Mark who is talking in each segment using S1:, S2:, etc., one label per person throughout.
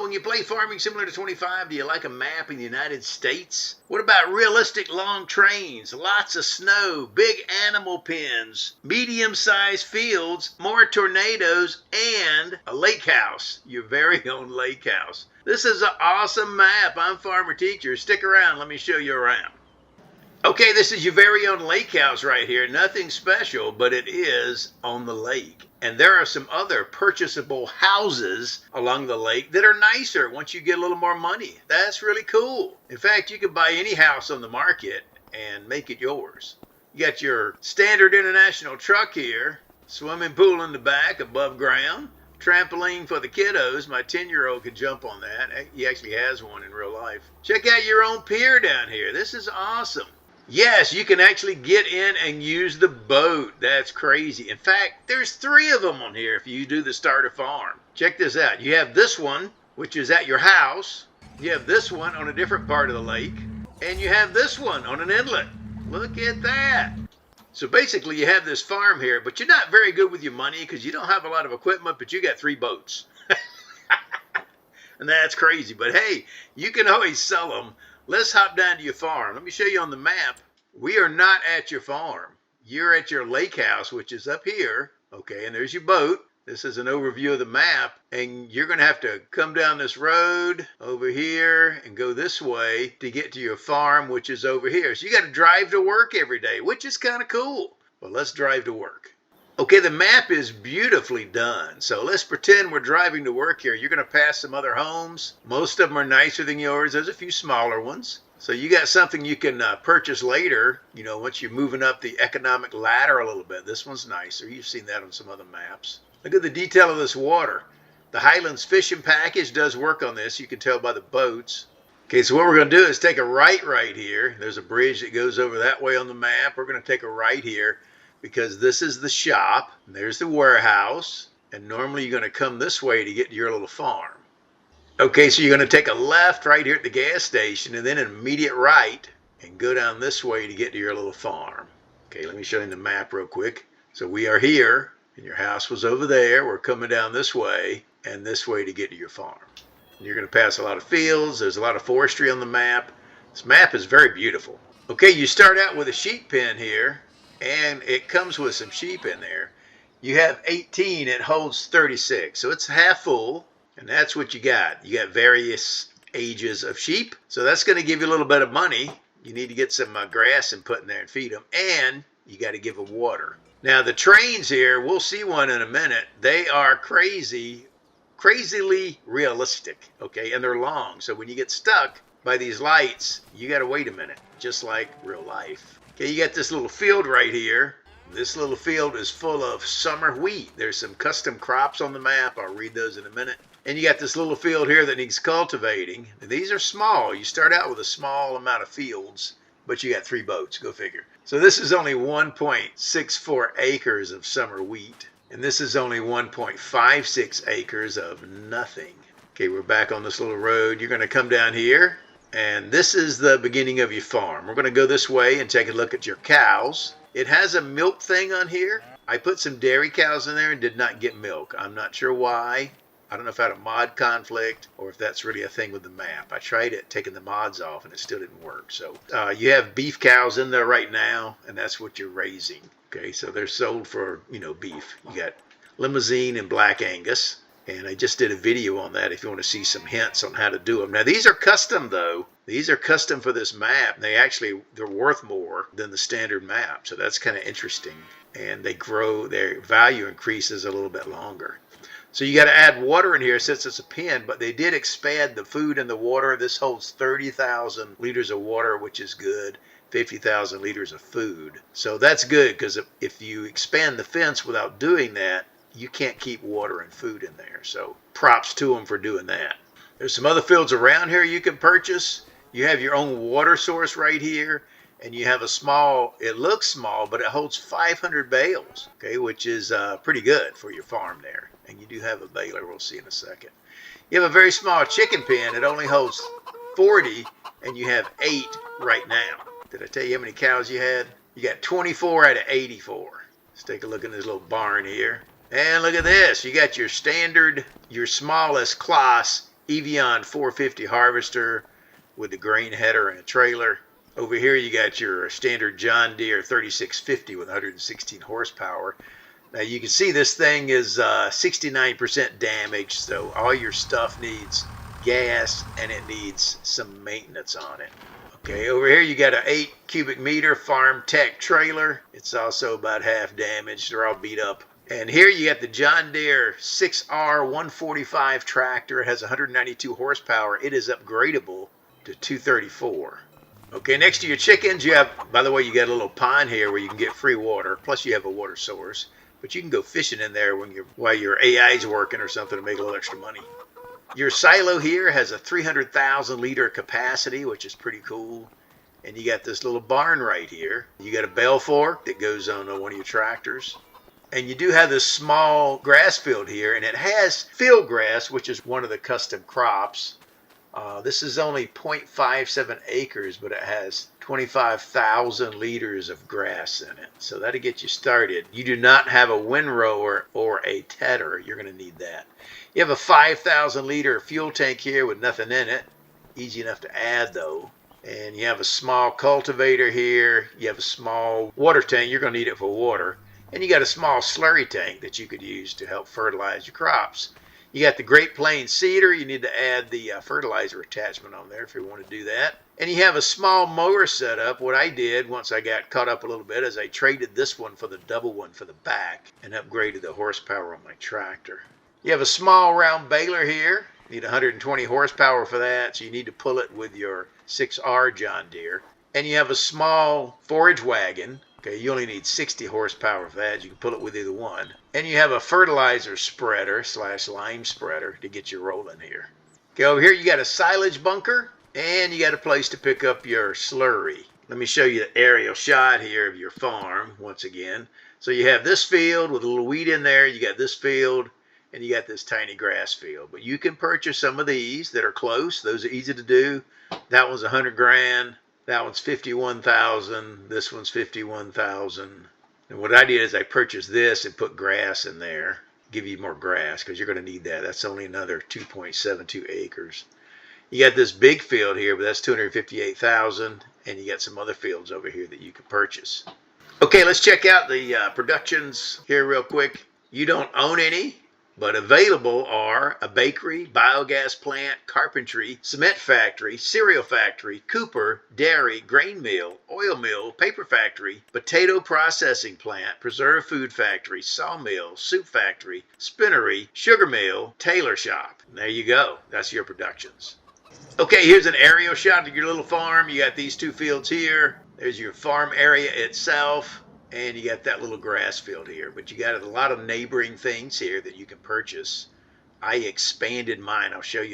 S1: when you play Farming Simulator 25, do you like a map in the United States? What about realistic long trains, lots of snow, big animal pens, medium-sized fields, more tornadoes, and a lake house, your very own lake house? This is an awesome map. I'm Farmer Teacher. Stick around. Let me show you around. Okay, this is your very own lake house right here. Nothing special, but it is on the lake. And there are some other purchasable houses along the lake that are nicer once you get a little more money. That's really cool. In fact, you can buy any house on the market and make it yours. You got your standard international truck here, swimming pool in the back above ground, trampoline for the kiddos. My 10-year-old could jump on that. He actually has one in real life. Check out your own pier down here. This is awesome. Yes, you can actually get in and use the boat. That's crazy. In fact, there's 3 of them on here if you do the starter farm. Check this out. You have this one, which is at your house. You have this one on a different part of the lake. And you have this one on an inlet. Look at that. So basically you have this farm here, but you're not very good with your money because you don't have a lot of equipment, but you got 3 boats. And that's crazy. But hey, you can always sell them. Let's hop down to your farm. Let me show you on the map. We are not at your farm. You're at your lake house, which is up here. Okay, and there's your boat. This is an overview of the map. And you're going to have to come down this road over here and go this way to get to your farm, which is over here. So you got to drive to work every day, which is kind of cool. Well, let's drive to work. Okay, the map is beautifully done. So let's pretend we're driving to work here. You're going to pass some other homes. Most of them are nicer than yours. There's a few smaller ones. So you got something you can purchase later, you know, once you're moving up the economic ladder a little bit. This one's nicer. You've seen that on some other maps. Look at the detail of this water. The Highlands Fishing Package does work on this. You can tell by the boats. Okay, so what we're going to do is take a right here. There's a bridge that goes over that way on the map. We're going to take a right here, because this is the shop, and there's the warehouse, and normally you're going to come this way to get to your little farm. Okay, so you're going to take a left right here at the gas station, and then an immediate right, and go down this way to get to your little farm. Okay, let me show you the map real quick. So we are here, and your house was over there. We're coming down this way, and this way to get to your farm. You're going to pass a lot of fields. There's a lot of forestry on the map. This map is very beautiful. Okay, you start out with a sheep pen here, and it comes with some sheep in there. You have 18, it holds 36, so it's half full, and that's what you got. You got various ages of sheep, so that's going to give you a little bit of money. You need to get some grass and put in there and feed them, and you got to give them water. Now the trains here, we'll see one in a minute. They are crazily realistic, okay, and they're long, so when you get stuck by these lights, you got to wait a minute, just like real life. Okay, you got this little field right here. This little field is full of summer wheat. There's some custom crops on the map. I'll read those in a minute. And you got this little field here that needs cultivating. And these are small. You start out with a small amount of fields, but you got 3 boats. Go figure. So this is only 1.64 acres of summer wheat. And this is only 1.56 acres of nothing. Okay, we're back on this little road. You're going to come down here. And this is the beginning of your farm. We're going to go this way and take a look at your cows. It has a milk thing on here. I put some dairy cows in there and did not get milk. I'm not sure why. I don't know if I had a mod conflict or if that's really a thing with the map. I tried it, taking the mods off, and it still didn't work. So you have beef cows in there right now, and that's what you're raising. Okay, so they're sold for, you know, beef. You got Limousine and Black Angus. And I just did a video on that if you want to see some hints on how to do them. Now, these are custom, though. These are custom for this map. They're worth more than the standard map. So that's kind of interesting. And they grow, their value increases a little bit longer. So you got to add water in here since it's a pen, but they did expand the food and the water. This holds 30,000 liters of water, which is good. 50,000 liters of food. So that's good, because if you expand the fence without doing that, you can't keep water and food in there. So props to them for doing that. There's some other fields around here you can purchase. You have your own water source right here, and you have a small, it looks small, but it holds 500 bales, okay, which is pretty good for your farm there. And you do have a baler, we'll see in a second. You have a very small chicken pen. It only holds 40, and you have 8 right now. Did I tell you how many cows you had? You got 24 out of 84. Let's take a look at this little barn here. And look at this. You got your standard, your smallest class Evian 450 harvester with the grain header and a trailer. Over here you got your standard John Deere 3650 with 116 horsepower. Now you can see this thing is 69% damaged, so all your stuff needs gas and it needs some maintenance on it. Okay, over here you got an 8 cubic meter Farm Tech trailer. It's also about half damaged. They're all beat up. And here you got the John Deere 6R 145 tractor. It has 192 horsepower. It is upgradable to 234. Okay, next to your chickens, you have, by the way, you got a little pond here where you can get free water. Plus you have a water source. But you can go fishing in there while your AI is working or something to make a little extra money. Your silo here has a 300,000 liter capacity, which is pretty cool. And you got this little barn right here. You got a bell fork that goes on one of your tractors. And you do have this small grass field here, and it has field grass, which is one of the custom crops. This is only 0.57 acres, but it has 25,000 liters of grass in it. So that'll get you started. You do not have a windrower or a tedder. You're going to need that. You have a 5,000 liter fuel tank here with nothing in it. Easy enough to add though. And you have a small cultivator here. You have a small water tank. You're going to need it for water. And you got a small slurry tank that you could use to help fertilize your crops. You got the Great Plains seeder. You need to add the fertilizer attachment on there if you want to do that. And you have a small mower set up. What I did once I got caught up a little bit is I traded this one for the double one for the back and upgraded the horsepower on my tractor. You have a small round baler here. You need 120 horsepower for that, so you need to pull it with your 6R John Deere. And you have a small forage wagon. Okay, you only need 60 horsepower for that. You can pull it with either one. And you have a fertilizer spreader / lime spreader to get you rolling here. Okay, over here you got a silage bunker and you got a place to pick up your slurry. Let me show you the aerial shot here of your farm once again. So you have this field with a little wheat in there. You got this field and you got this tiny grass field. But you can purchase some of these that are close. Those are easy to do. That one's 100 grand. That one's 51,000. This one's 51,000. And what I did is I purchased this and put grass in there. Give you more grass because you're going to need that. That's only another 2.72 acres. You got this big field here, but that's 258,000. And you got some other fields over here that you can purchase. Okay, let's check out the productions here real quick. You don't own any, but available are a bakery, biogas plant, carpentry, cement factory, cereal factory, cooper, dairy, grain mill, oil mill, paper factory, potato processing plant, preserve food factory, sawmill, soup factory, spinnery, sugar mill, tailor shop. And there you go. That's your productions. Okay, here's an aerial shot of your little farm. You got these two fields here. There's your farm area itself. And you got that little grass field here, but you got a lot of neighboring things here that you can purchase. I expanded mine.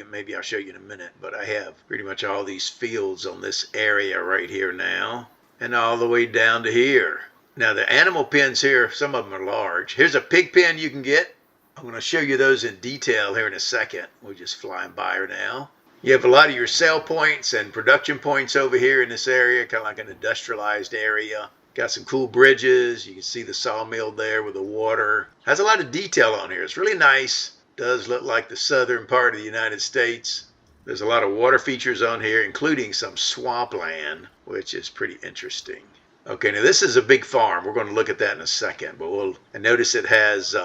S1: Maybe I'll show you in a minute, but I have pretty much all these fields on this area right here now and all the way down to here. Now the animal pens here, some of them are large. Here's a pig pen you can get. I'm going to show you those in detail here in a second. We're just flying by her now. You have a lot of your sell points and production points over here in this area, kind of like an industrialized area. Got some cool bridges. You can see the sawmill there with the water. Has a lot of detail on here. It's really nice. Does look like the southern part of the United States. There's a lot of water features on here, including some swampland, which is pretty interesting. Okay, now this is a big farm. We're going to look at that in a second. But notice it has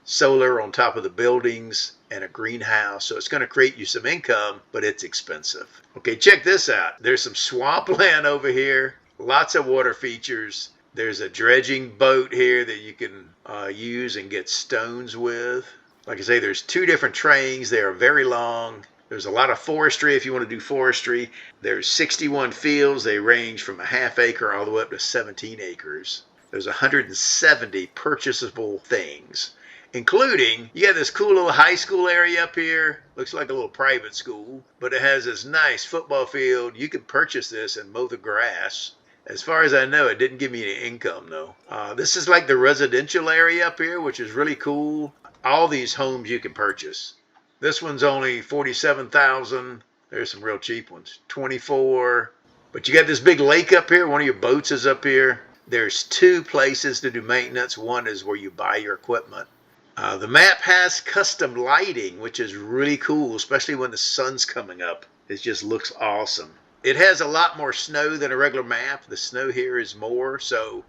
S1: solar on top of the buildings and a greenhouse. So it's going to create you some income, but it's expensive. Okay, check this out. There's some swampland over here. Lots of water features. There's a dredging boat here that you can use and get stones with. Like I say, there's two different trains. They are very long. There's a lot of forestry if you want to do forestry. There's 61 fields. They range from a half acre all the way up to 17 acres. There's 170 purchasable things, including, you got this cool little high school area up here. Looks like a little private school, but it has this nice football field. You can purchase this and mow the grass. As far as I know, it didn't give me any income though. This is like the residential area up here, which is really cool. All these homes you can purchase. This one's only 47,000. There's some real cheap ones, 24. But you got this big lake up here. One of your boats is up here. There's two places to do maintenance. One is where you buy your equipment. The map has custom lighting, which is really cool, especially when the sun's coming up. It just looks awesome. It has a lot more snow than a regular map. The snow here is more, so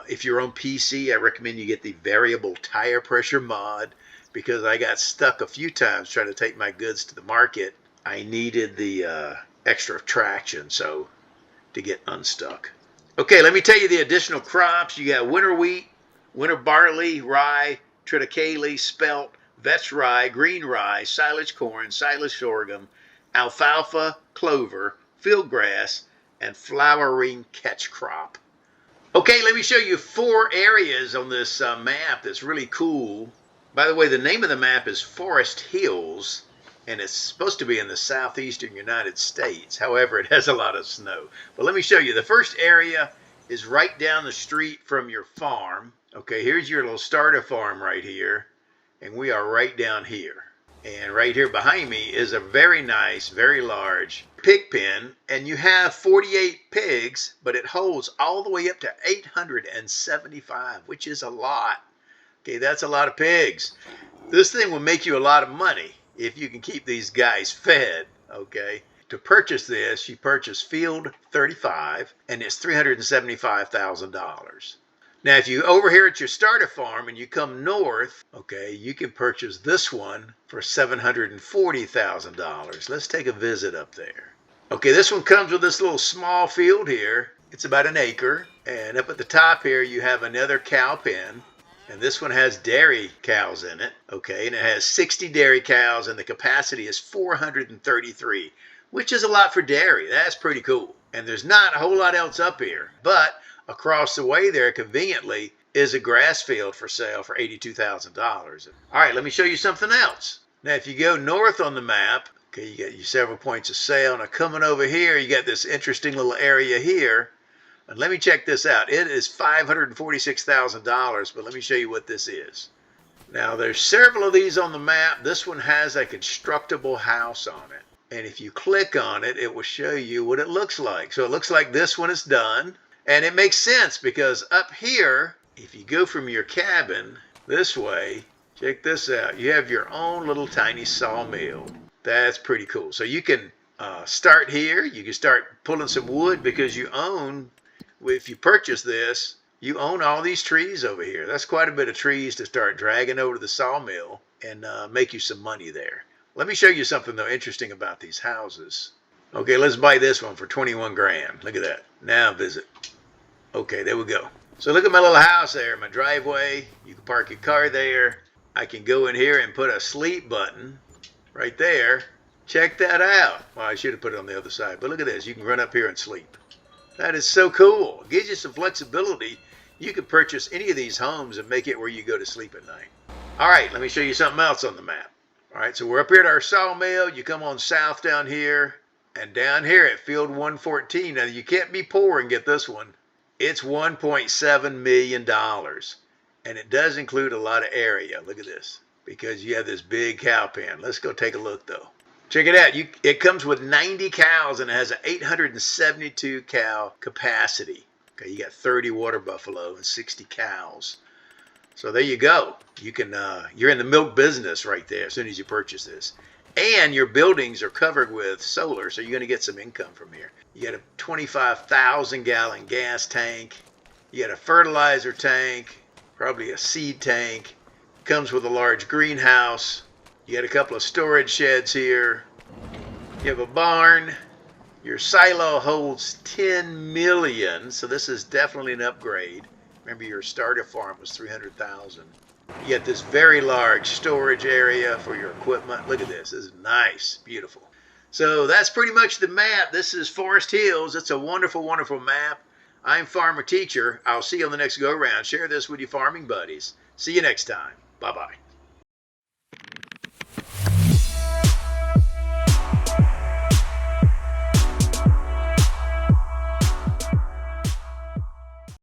S1: if you're on PC, I recommend you get the variable tire pressure mod, because I got stuck a few times trying to take my goods to the market. I needed the extra traction to get unstuck. Okay, let me tell you the additional crops. You got winter wheat, winter barley, rye, triticale, spelt, vetch rye, green rye, silage corn, silage sorghum, alfalfa, clover, field grass, and flowering catch crop. Okay, let me show you 4 areas on this map that's really cool. By the way, the name of the map is Forest Hills, and it's supposed to be in the southeastern United States. However, it has a lot of snow. But let me show you. The first area is right down the street from your farm. Okay, here's your little starter farm right here, and we are right down here. And right here behind me is a very nice, very large pig pen, and you have 48 pigs, but it holds all the way up to 875, which is a lot. Okay, that's a lot of pigs. This thing will make you a lot of money if you can keep these guys fed. Okay, to purchase this, you purchase Field 35, and it's $375,000. Now, if you over here at your starter farm and you come north, okay, you can purchase this one for $740,000. Let's take a visit up there. Okay, this one comes with this little small field here. It's about an acre. And up at the top here, you have another cow pen. And this one has dairy cows in it. Okay, and it has 60 dairy cows, and the capacity is 433, which is a lot for dairy. That's pretty cool. And there's not a whole lot else up here. But across the way there, conveniently, is a grass field for sale for $82,000. All right, let me show you something else. Now, if you go north on the map, okay, you got your several points of sale. Now, coming over here, you got this interesting little area here. And let me check this out. It is $546,000, but let me show you what this is. Now, there's several of these on the map. This one has a constructible house on it. And if you click on it, it will show you what it looks like. So it looks like this one is done. And it makes sense because up here, if you go from your cabin this way, check this out. You have your own little tiny sawmill. That's pretty cool. So you can start here. You can start pulling some wood because you own, if you purchase this, you own all these trees over here. That's quite a bit of trees to start dragging over to the sawmill and make you some money there. Let me show you something, though, interesting about these houses. Okay, let's buy this one for 21 grand. Look at that. Now visit. Okay, there we go. So look at my little house there, my driveway. You can park your car there. I can go in here and put a sleep button right there. Check that out. Well, I should have put it on the other side, but look at this. You can run up here and sleep. That is so cool. It gives you some flexibility. You can purchase any of these homes and make it where you go to sleep at night. All right, let me show you something else on the map. All right, so we're up here at our sawmill. You come on south down here, and down here at Field 114. Now, you can't be poor and get this one. It's $1.7 million, and it does include a lot of area. Look at this, because you have this big cow pen. Let's go take a look, though. Check it out. It comes with 90 cows, and it has an 872 cow capacity. Okay, you got 30 water buffalo and 60 cows. So there you go. You can you're in the milk business right there as soon as you purchase this. And your buildings are covered with solar, so you're going to get some income from here. You got a 25,000 gallon gas tank. You got a fertilizer tank, probably a seed tank. Comes with a large greenhouse. You got a couple of storage sheds here. You have a barn. Your silo holds 10 million, so this is definitely an upgrade. Remember, your starter farm was 300,000. You got this very large storage area for your equipment. Look at this. This is nice. Beautiful. So that's pretty much the map. This is Forest Hills. It's a wonderful, wonderful map. I'm Farmer Teacher. I'll see you on the next go-around. Share this with your farming buddies. See you next time. Bye-bye.